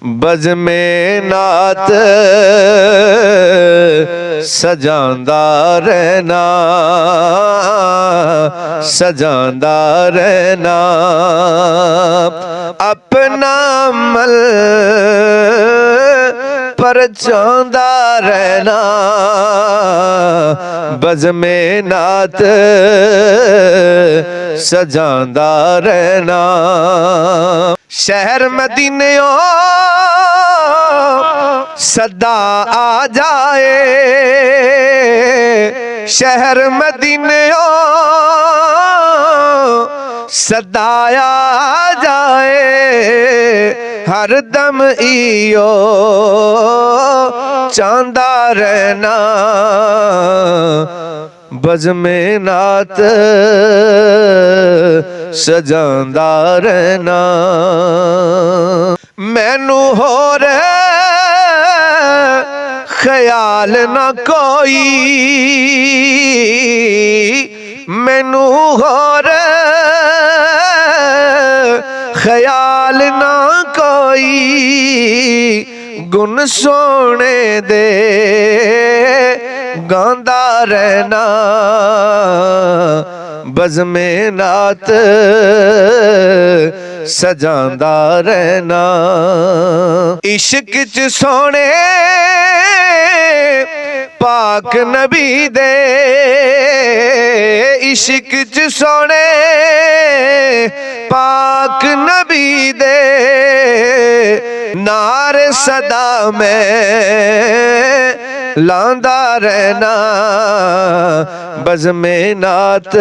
ਬਜ਼ਮੇ ਨਾਤ ਸਜਾਂਦਾ ਰਹਿਣਾ, ਸਜਾਂਦਾ ਰਹਿਣਾ। ਆਪਣਾ ਅਮਲ ਪਰਚਾਉਂਦਾ ਰਹਿਣਾ, ਬਜ਼ਮੇ ਨਾਤ ਸਜਾਂਦਾ ਰਹਿਣਾ। शहर मदीनेओ सदा आ जाए, शहर मदीनेओ सदा आ जाए। हर दम इयो चांदा रहना, बज़मे नात सजांदा रहना। मैनू होर ख्याल ना कोई, मैनू होर ख्याल ना कोई। गुण सोने दे गांदा रहना, बज़मे नात सजांदा रहना। इश्क च सोने पाक नबी दे, इश्क च सोने पाक नबी दे। नारे सदा में लांदा रहना, बज़मे नात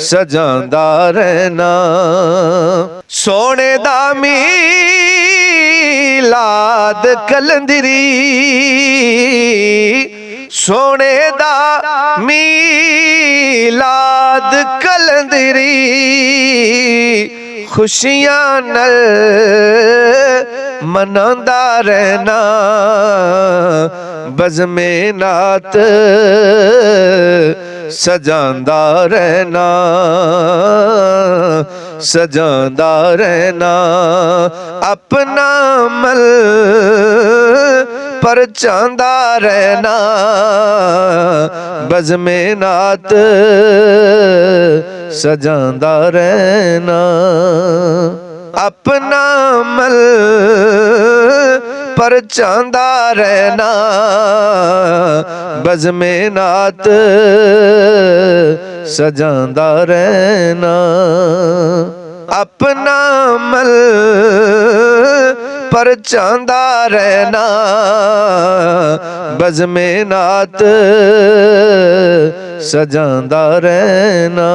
सजांदा रहना। सोने दा मीलाद कलंदरी, सोने दा मीलाद कलंदरी। खुशियां नल मनांदा रहना, बज़मे नात सजांदा रहना, सजांदा रहना। अपना अमल परचांदा रहना, बज़मे नात सजांदा रहना। अपना अमल परचांदा रहना, बज़मे नात सजांदा रहना। अपना अमल परचांदा रहना, बज़मे नात सजांदा रहना।